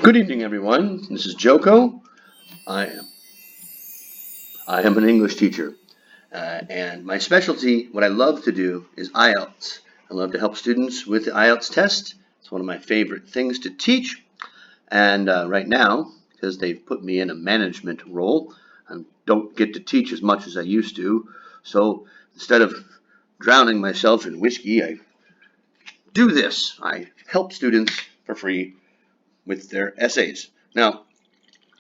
Good evening, everyone. This is Joko. I am an English teacher, and my specialty, what I love to do, is IELTS. I love to help students with the IELTS test. It's one of my favorite things to teach. And right now, because they've put me in a management role, I don't get to teach as much as I used to. So instead of drowning myself in whiskey, I do this. I help students for free with their essays. Now,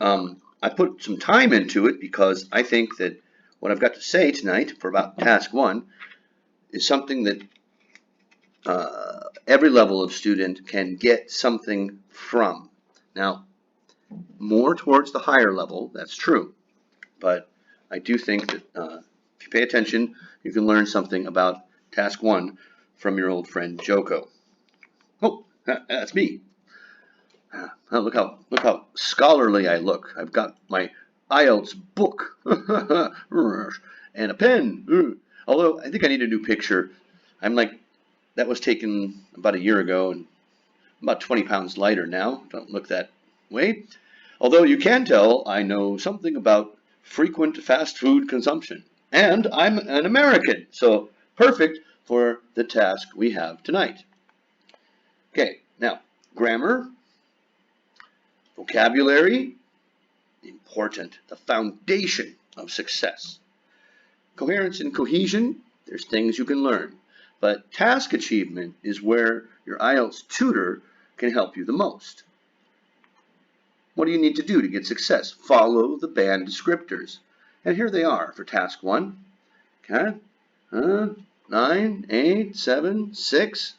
I put some time into it because I think that what I've got to say tonight for about task 1 is something that every level of student can get something from. Now, more towards the higher level, that's true, but I do think that if you pay attention, you can learn something about task 1 from your old friend Joko. Oh, that's me. Oh, look how scholarly I look. I've got my IELTS book and a pen. Although I think I need a new picture. I'm like, that was taken about a year ago, and I'm about 20 pounds lighter now. Don't look that way. Although you can tell I know something about frequent fast food consumption. And I'm an American, so perfect for the task we have tonight. Okay, now, grammar. Vocabulary, important, the foundation of success. Coherence and cohesion, there's things you can learn. But task achievement is where your IELTS tutor can help you the most. What do you need to do to get success? Follow the band descriptors. And here they are for task 1. Okay, 9, 8, 7, 6.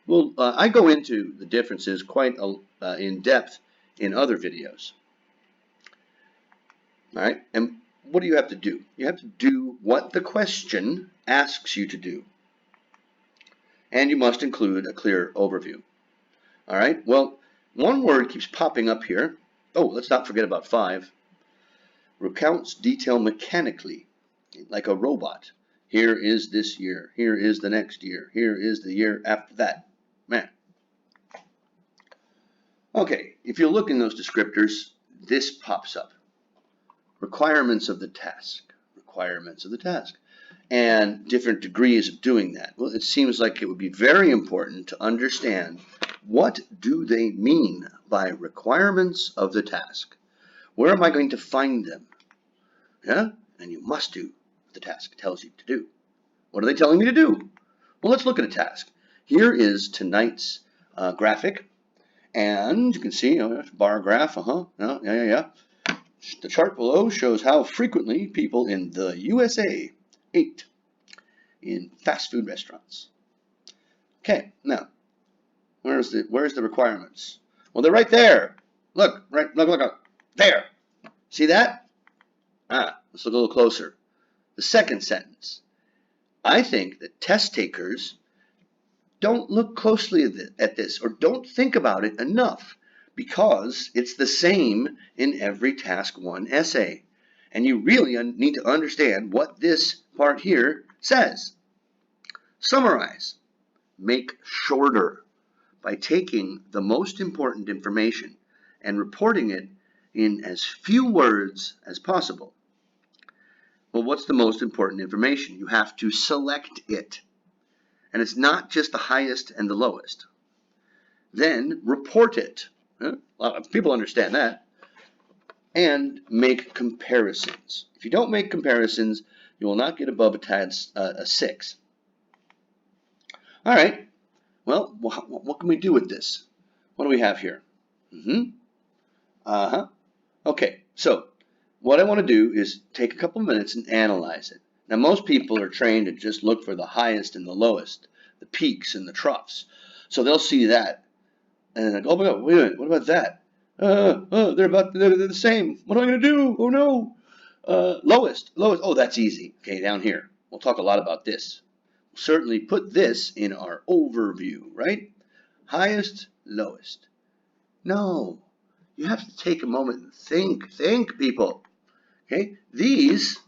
Well, I go into the differences quite in depth in other videos. All right, and what do you have to do? You have to do what the question asks you to do. And you must include a clear overview. All right, well, one word keeps popping up here. Oh, let's not forget about 5. Recounts detail mechanically, like a robot. Here is this year. Here is the next year. Here is the year after that. Man. Okay, if you look in those descriptors, this pops up. Requirements of the task. Requirements of the task. And different degrees of doing that. Well, it seems like it would be very important to understand what do they mean by requirements of the task. Where am I going to find them? Yeah, and you must do what the task tells you to do. What are they telling me to do? Well, let's look at a task. Here is tonight's graphic, and you can see bar graph. Yeah. The chart below shows how frequently people in the USA ate in fast food restaurants. Okay, now where's the requirements? Well, they're right there. Look, look, there. See that? Let's look a little closer. The second sentence. I think that test takers don't look closely at this or don't think about it enough because it's the same in every task 1 essay. And you really need to understand what this part here says. Summarize. Make shorter by taking the most important information and reporting it in as few words as possible. Well, what's the most important information? You have to select it. And it's not just the highest and the lowest. Then report it. A lot of people understand that. And make comparisons. If you don't make comparisons, you will not get above a 6. All right. Well, what can we do with this? What do we have here? Okay, so what I want to do is take a couple minutes and analyze it. Now, most people are trained to just look for the highest and the lowest, the peaks and the troughs. So they'll see that, and they're like, oh my God, wait a minute, what about that? They're the same. What am I going to do? Oh no. Lowest. Oh, that's easy. Okay, down here. We'll talk a lot about this. We'll certainly put this in our overview, right? Highest, lowest. No, you have to take a moment and think, people. Okay, these,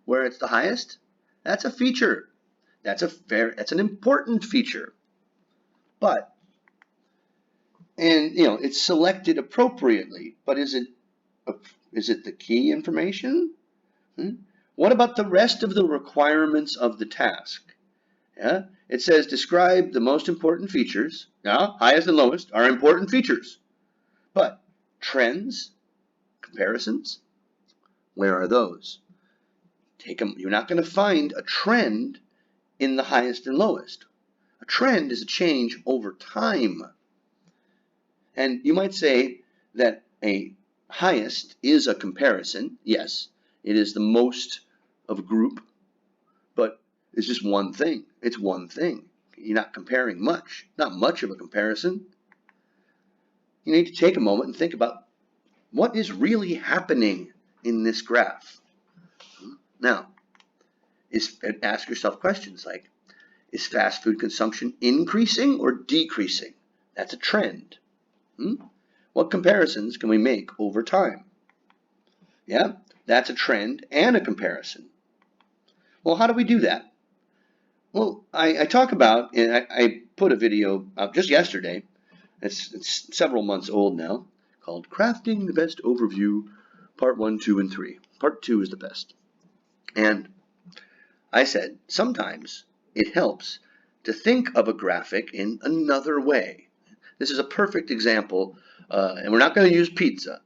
where it's the highest, that's a feature. That's an important feature. But and it's selected appropriately, but is it the key information? What about the rest of the requirements of the task? Yeah, it says describe the most important features. Now, highest and lowest are important features, but trends, comparisons, where are those? Take them. You're not going to find a trend in the highest and lowest. A trend is a change over time. And you might say that a highest is a comparison. Yes, it is the most of a group, but it's just one thing. It's one thing. You're not comparing much, not much of a comparison. You need to take a moment and think about what is really happening in this graph. Now, ask yourself questions like, is fast food consumption increasing or decreasing? That's a trend. What comparisons can we make over time? Yeah, that's a trend and a comparison. Well, how do we do that? Well, I talk about, and I put a video up just yesterday, it's several months old now, called Crafting the Best Overview, Part 1, 2, and 3. Part 2 is the best. And I said, sometimes it helps to think of a graphic in another way. This is a perfect example, and we're not going to use pizza.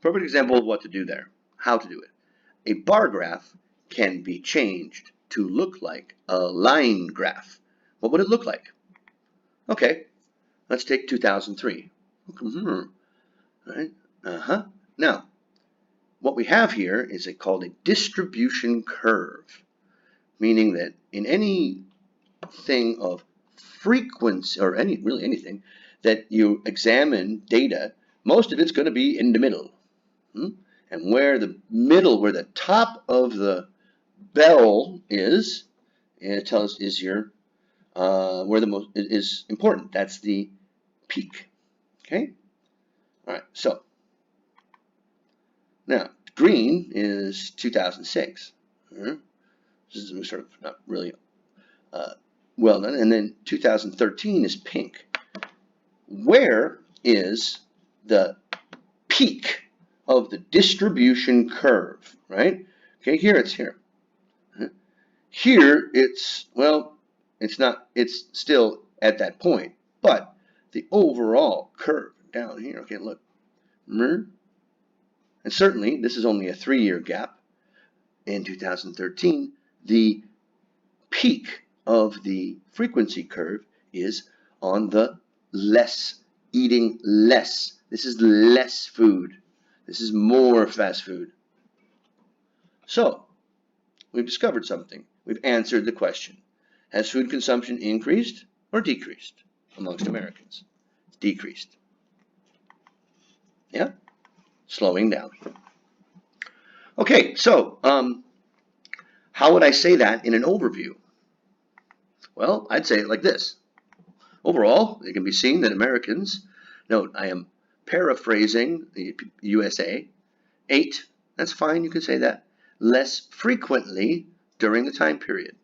Perfect example of what to do there, how to do it. A bar graph can be changed to look like a line graph. What would it look like? Okay, let's take 2003. Right? Now, what we have here is called a distribution curve, meaning that in any thing of frequency, or really anything, that you examine data, most of it's going to be in the middle. And where the top of the bell is, it tells us is your where the most is important. That's the peak. Okay. All right. So now green is 2006. This is sort of not really well done. And then 2013 is pink. Where is the peak of the distribution curve? Right. Okay. Here it's here. Here it's, well, it's not, it's still at that point, but the overall curve down here, okay, look, and certainly this is only a 3-year gap. In 2013, the peak of the frequency curve is on the eating less. This is less food. This is more fast food. So, we've discovered something. We've answered the question. Has food consumption increased or decreased amongst Americans? It's decreased. Yeah? Slowing down. Okay, so how would I say that in an overview? Well, I'd say it like this. Overall, it can be seen that Americans, note I am paraphrasing the USA, ate, that's fine, you can say that, less frequently during the time period.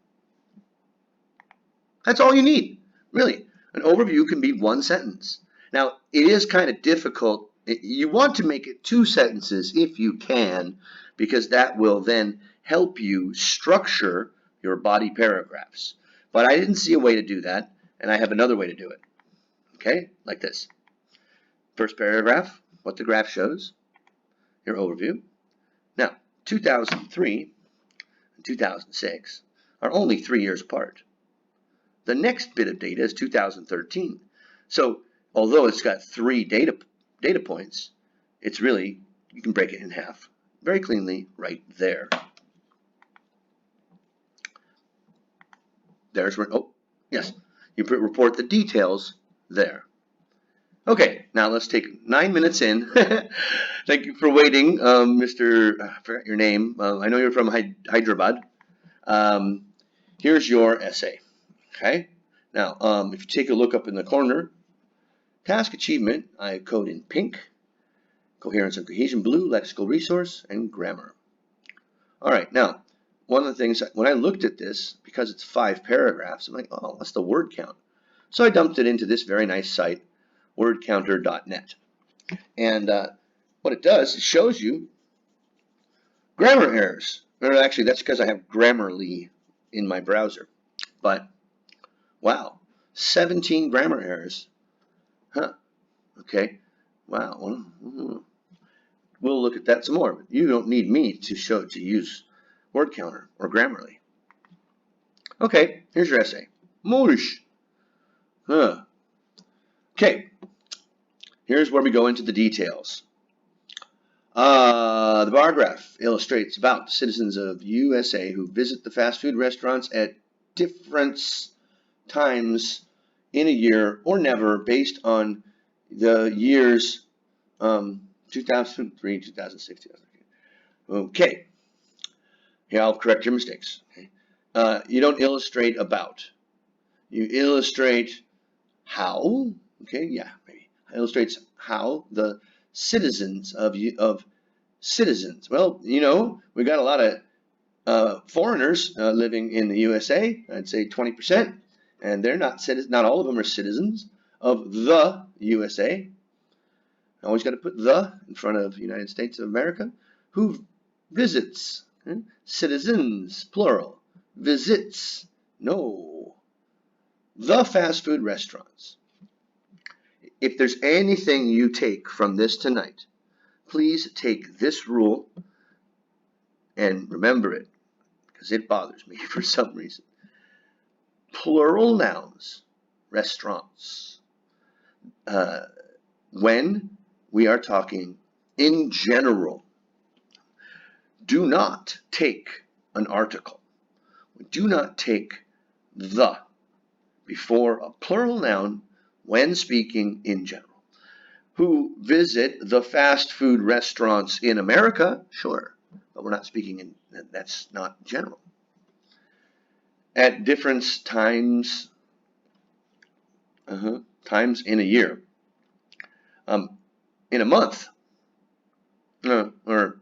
That's all you need, really. An overview can be one sentence. Now, it is kind of difficult. You want to make it 2 sentences if you can, because that will then help you structure your body paragraphs. But I didn't see a way to do that, and I have another way to do it. Okay, like this. First paragraph, what the graph shows, your overview. Now, 2003 and 2006 are only 3 years apart. The next bit of data is 2013. So although it's got 3 data points, it's really, you can break it in half very cleanly right there. There's where, oh, yes, you report the details there. Okay, now let's take 9 minutes in. Thank you for waiting, Mr. I forgot your name. I know you're from Hyderabad. Here's your essay. Okay, now if you take a look up in the corner, task achievement, I code in pink, coherence and cohesion blue, lexical resource, and grammar. All right, now one of the things, when I looked at this, because it's 5 paragraphs, I'm like, oh, what's the word count? So I dumped it into this very nice site, wordcounter.net. And what it does, it shows you grammar errors. Or actually, that's because I have Grammarly in my browser. But, wow, 17 grammar errors. Huh, okay. Wow, we'll look at that some more. But you don't need me to use word counter or Grammarly. Okay, here's your essay. Moosh. Huh. Okay, here's where we go into the details. The bar graph illustrates about citizens of USA who visit the fast food restaurants at different times in a year or never based on the years 2003, 2006, 2008. Okay, here I'll correct your mistakes. Okay. You don't illustrate about. You illustrate how. Okay, yeah, maybe. It illustrates how the citizens of citizens. Well, you know, we got a lot of foreigners living in the USA. I'd say 20%, and they're not citizens. Not all of them are citizens of the USA. Always got to put the in front of United States of America. Who visits? Okay? Citizens, plural. Visits, no. The fast food restaurants. If there's anything you take from this tonight, please take this rule and remember it, because it bothers me for some reason. Plural nouns, restaurants. When we are talking in general, do not take an article. Do not take the before a plural noun when speaking in general. Who visit the fast food restaurants in America? Sure, but we're not speaking in, that's not general. At different times, times in a year, in a month, or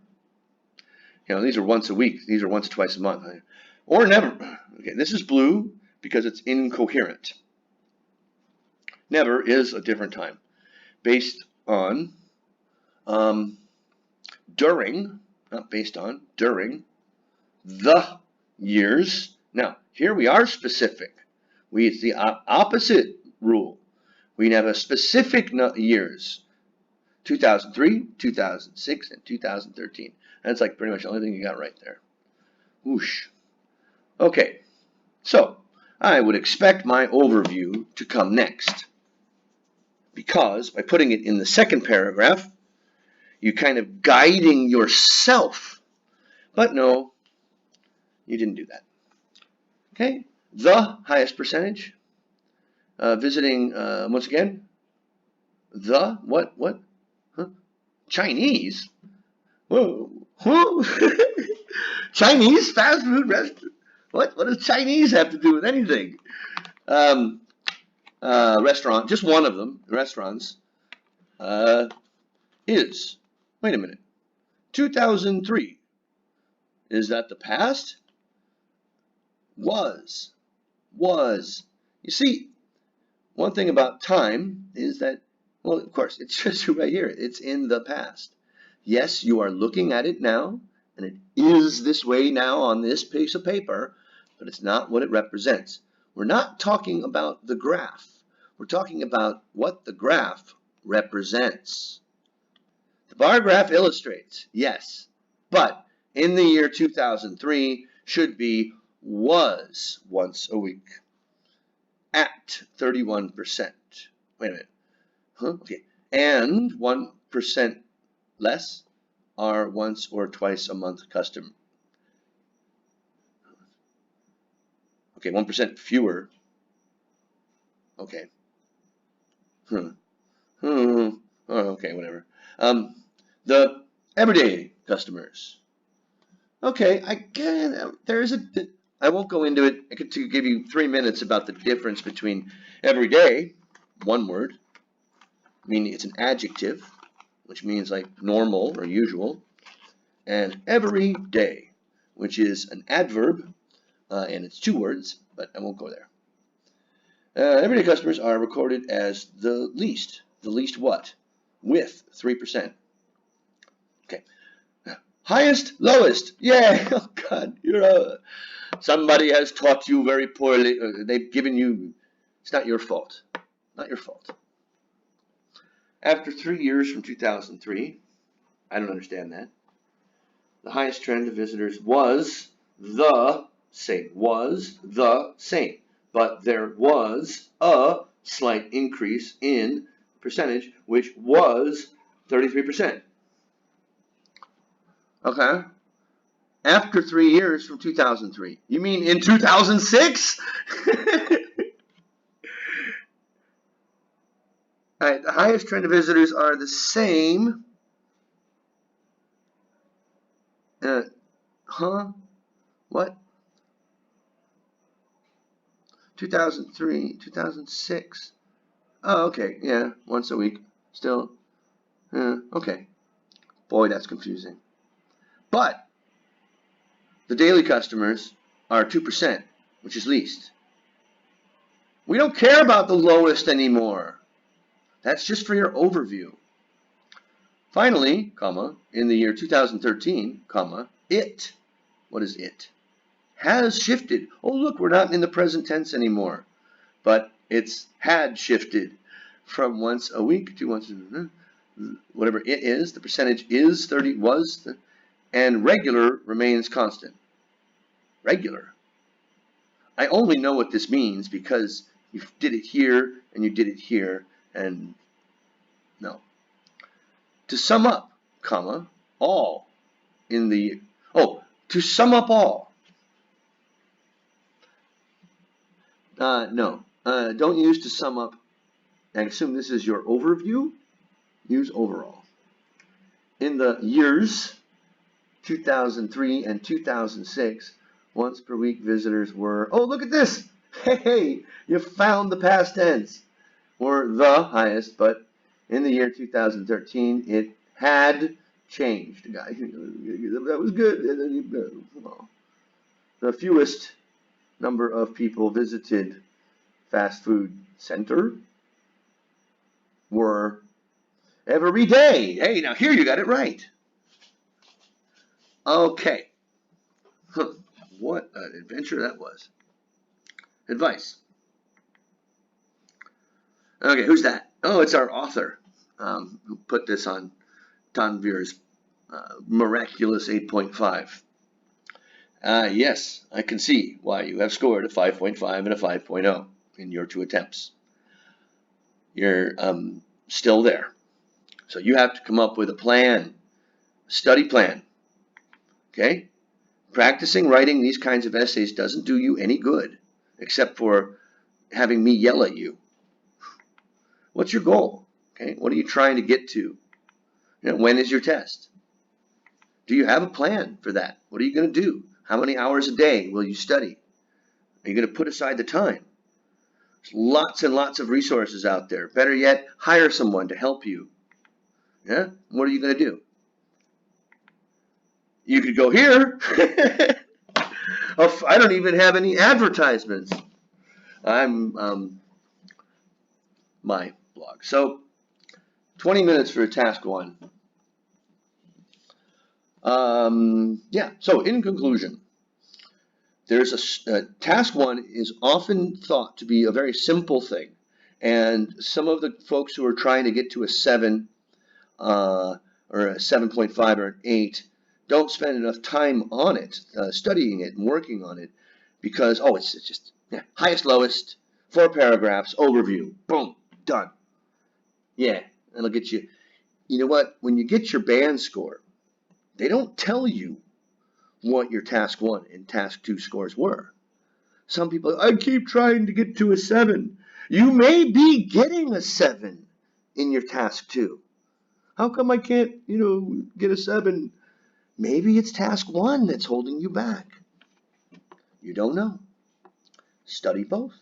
these are once a week. These are once, twice a month, or never. Okay, this is blue because it's incoherent. Never is a different time, based on, during, not based on, during the years. Now, here we are specific. It's the opposite rule. We have a specific years. 2003, 2006, and 2013. That's like pretty much the only thing you got right there. Whoosh. Okay, so I would expect my overview to come next, because by putting it in the second paragraph, you're kind of guiding yourself. But no, you didn't do that. Okay, the highest percentage. Visiting, once again, the, what? Huh? Chinese? Whoa. Chinese fast food restaurant? What does Chinese have to do with anything? Restaurant, just one of them, restaurants, is, wait a minute, 2003. Is that the past? Was. You see, one thing about time is that, well, of course, it's just right here. It's in the past. Yes, you are looking at it now, and it is this way now on this piece of paper, but it's not what it represents. We're not talking about the graph. We're talking about what the graph represents. The bar graph illustrates, yes, but in the year 2003 should be was once a week at 31%. Wait a minute. Okay. And 1% less are once or twice a month custom. Okay, 1% fewer. Okay. Oh, okay, whatever. The everyday customers. Okay, I won't go into it. I could give you 3 minutes about the difference between everyday, one word, meaning it's an adjective, which means like normal or usual, and every day, which is an adverb, and it's 2 words, but I won't go there. Everyday customers are recorded as the least The least what? With 3%. Okay. Highest, lowest. Yay! Oh God, somebody has taught you very poorly. They've given you. It's not your fault. Not your fault. After 3 years from 2003, I don't understand that. The highest trend of visitors was the same. But there was a slight increase in percentage, which was 33%. Okay. After 3 years from 2003. You mean in 2006? All right, the highest trend of visitors are the same. What? 2003, 2006. Oh, okay. Yeah, once a week. Still. Okay. Boy, that's confusing. But the daily customers are 2%, which is least. We don't care about the lowest anymore. That's just for your overview. Finally, in the year 2013, it, what is it? Has shifted. Oh, look, we're not in the present tense anymore. But it's had shifted from once a week to once, whatever it is. The percentage is 30, and regular remains constant. Regular. I only know what this means because you did it here and you did it here, and no. To sum up, all in the, to sum up all. No, don't use to sum up. I assume this is your overview. Use overall. In the years 2003 and 2006, once per week visitors were, oh, look at this. Hey, you found the past tense. Were the highest, but in the year 2013, it had changed. That was good. The fewest number of people visited fast food center were every day. Hey, now here you got it right. Okay. What an adventure that was. Advice. Okay, who's that? Oh, it's our author who put this on Tanvir's miraculous 8.5. Yes, I can see why you have scored a 5.5 and a 5.0 in your 2 attempts. You're still there. So you have to come up with a plan, study plan. Okay? Practicing writing these kinds of essays doesn't do you any good, except for having me yell at you. What's your goal? Okay? What are you trying to get to? When is your test? Do you have a plan for that? What are you going to do? How many hours a day will you study? Are you going to put aside the time? There's lots and lots of resources out there. Better yet, hire someone to help you. Yeah? What are you going to do? You could go here. I don't even have any advertisements. I'm my blog. So 20 minutes for task 1. So in conclusion, there's task 1 is often thought to be a very simple thing, and some of the folks who are trying to get to a 7 or a 7.5 or an 8 don't spend enough time on it, studying it and working on it, because it's just highest, lowest, 4 paragraphs, overview, boom, done. Yeah, that'll get you. You know what? When you get your band score, they don't tell you what your task 1 and task 2 scores were. Some people, I keep trying to get to a 7. You may be getting a 7 in your task 2. How come I can't, get a 7? Maybe it's task 1 that's holding you back. You don't know. Study both.